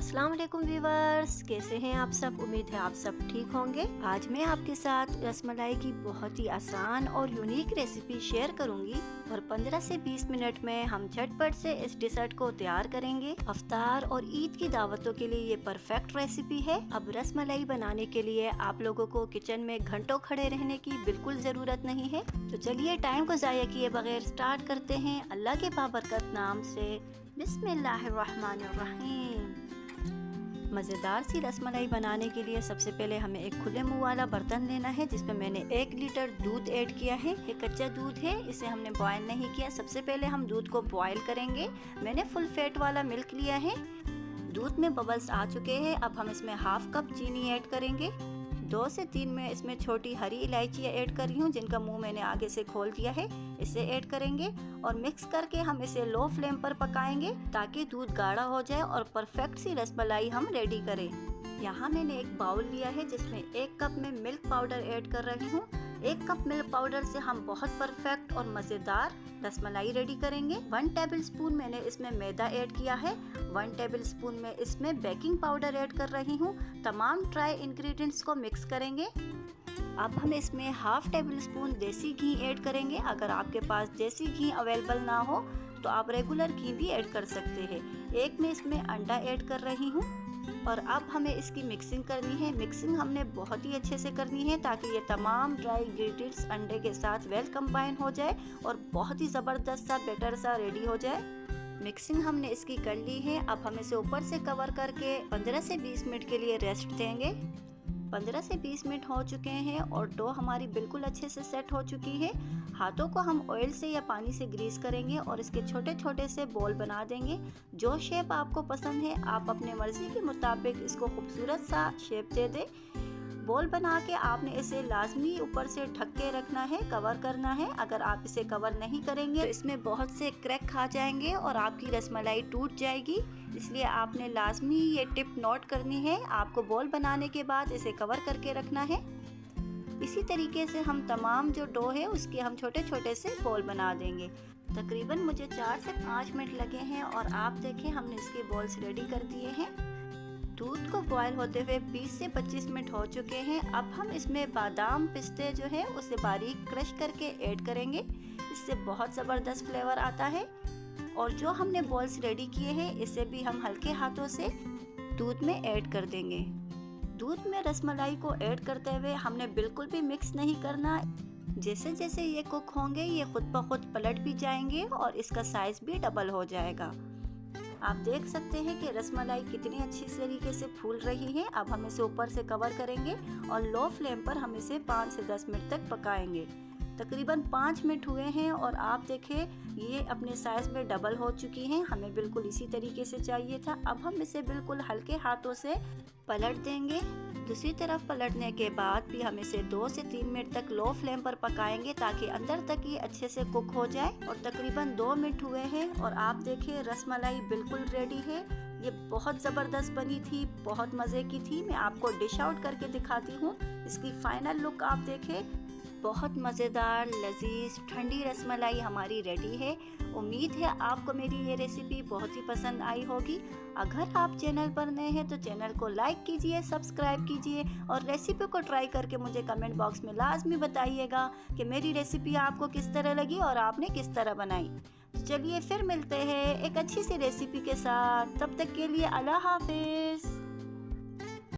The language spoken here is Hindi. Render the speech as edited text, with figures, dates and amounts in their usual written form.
अस्सलाम वालेकुम व्यूवर्स, कैसे हैं आप सब। उम्मीद है आप सब ठीक होंगे। आज मैं आपके साथ रसमलाई की बहुत ही आसान और यूनिक रेसिपी शेयर करूंगी और 15 से 20 मिनट में हम झटपट से इस डिजर्ट को तैयार करेंगे। इफ्तार और ईद की दावतों के लिए ये परफेक्ट रेसिपी है। अब रसमलाई बनाने के लिए आप लोगों को किचन में घंटों खड़े रहने की बिल्कुल जरूरत नहीं है। तो चलिए टाइम को जाया किए बगैर स्टार्ट करते हैं अल्लाह के बाबरकत नाम से। बिस्मिल्लाहिर्रहमानिर्रहीम। मज़ेदार सी रसमलाई बनाने के लिए सबसे पहले हमें एक खुले मुंह वाला बर्तन लेना है जिसमें मैंने 1 लीटर दूध ऐड किया है। ये कच्चा दूध है, इसे हमने बॉयल नहीं किया। सबसे पहले हम दूध को बॉयल करेंगे। मैंने फुल फैट वाला मिल्क लिया है। दूध में बबल्स आ चुके हैं। अब हम इसमें हाफ कप चीनी ऐड करेंगे। 2 से 3 में इसमें छोटी हरी इलायचियाँ ऐड कर रही हूँ जिनका मुंह मैंने आगे से खोल दिया है। इसे ऐड करेंगे और मिक्स करके हम इसे लो फ्लेम पर पकाएंगे ताकि दूध गाढ़ा हो जाए और परफेक्ट सी रसमलाई हम रेडी करें। यहाँ मैंने एक बाउल लिया है जिसमें 1 कप में मिल्क पाउडर ऐड कर रही हूँ। 1 कप मिल्क पाउडर से हम बहुत परफेक्ट और मज़ेदार रसमलाई रेडी करेंगे। 1 टेबल स्पून मैंने इसमें मैदा ऐड किया है। 1 टेबल स्पून में इसमें बेकिंग पाउडर ऐड कर रही हूँ। तमाम ड्राई इंग्रेडिएंट्स को मिक्स करेंगे। अब हम इसमें हाफ टेबल स्पून देसी घी ऐड करेंगे। अगर आपके पास देसी घी अवेलेबल ना हो तो आप रेगुलर घी भी ऐड कर सकते हैं। एक में इसमें अंडा ऐड कर रही हूँ और अब हमें इसकी मिक्सिंग करनी है। मिक्सिंग हमने बहुत ही अच्छे से करनी है ताकि ये तमाम ड्राई इंग्रेडिएंट्स अंडे के साथ वेल कंबाइन हो जाए और बहुत ही ज़बरदस्त सा बैटर सा रेडी हो जाए। मिक्सिंग हमने इसकी कर ली है। अब हम इसे ऊपर से कवर करके 15 से 20 मिनट के लिए रेस्ट देंगे। 15 से 20 मिनट हो चुके हैं और डो हमारी बिल्कुल अच्छे से सेट हो चुकी है। हाथों को हम ऑयल से या पानी से ग्रीस करेंगे और इसके छोटे छोटे से बॉल बना देंगे। जो शेप आपको पसंद है आप अपने मर्जी के मुताबिक इसको खूबसूरत सा शेप दे दें। बॉल बना के आपने इसे लाजमी ऊपर से ढक के रखना है, कवर करना है। अगर आप इसे कवर नहीं करेंगे तो इसमें बहुत से क्रैक खा जाएंगे और आपकी रसमलाई टूट जाएगी। इसलिए आपने लाजमी ये टिप नोट करनी है। आपको बॉल बनाने के बाद इसे कवर करके रखना है। इसी तरीके से हम तमाम जो डो है उसके हम छोटे छोटे से बॉल बना देंगे। तकरीबन मुझे 4 से 5 मिनट लगे हैं और आप देखें हमने इसके बॉल्स रेडी कर दिए हैं। दूध को बॉयल होते हुए 20 से 25 मिनट हो चुके हैं। अब हम इसमें बादाम पिस्ते जो है उसे बारीक क्रश करके ऐड करेंगे। इससे बहुत ज़बरदस्त फ्लेवर आता है। और जो हमने बॉल्स रेडी किए हैं इसे भी हम हल्के हाथों से दूध में ऐड कर देंगे। दूध में रसमलाई को ऐड करते हुए हमने बिल्कुल भी मिक्स नहीं करना। जैसे जैसे ये कुक होंगे ये खुद ब खुद पलट भी जाएंगे और इसका साइज भी डबल हो जाएगा। आप देख सकते हैं कि रसमलाई कितनी अच्छी तरीके से फूल रही है। अब हम इसे ऊपर से कवर करेंगे और लो फ्लेम पर हम इसे 5 से 10 मिनट तक पकाएंगे। तकरीबन 5 मिनट हुए हैं और आप देखें ये अपने साइज में डबल हो चुकी हैं। हमें बिल्कुल इसी तरीके से चाहिए था। अब हम इसे बिल्कुल हल्के हाथों से पलट देंगे। दूसरी तरफ पलटने के बाद भी हम इसे 2 से 3 मिनट तक लो फ्लेम पर पकाएंगे ताकि अंदर तक ये अच्छे से कुक हो जाए। और तकरीबन 2 मिनट हुए हैं और आप देखें रसमलाई बिल्कुल रेडी है। ये बहुत ज़बरदस्त बनी थी, बहुत मज़े की थी। मैं आपको डिश आउट करके दिखाती हूँ। इसकी फाइनल लुक आप देखें। बहुत मज़ेदार लजीज ठंडी रसमलाई हमारी रेडी है। उम्मीद है आपको मेरी ये रेसिपी बहुत ही पसंद आई होगी। अगर आप चैनल पर नए हैं तो चैनल को लाइक कीजिए, सब्सक्राइब कीजिए और रेसिपी को ट्राई करके मुझे कमेंट बॉक्स में लाजमी बताइएगा कि मेरी रेसिपी आपको किस तरह लगी और आपने किस तरह बनाई। तो चलिए फिर मिलते हैं एक अच्छी सी रेसिपी के साथ। तब तक के लिए अल्लाह हाफिज़।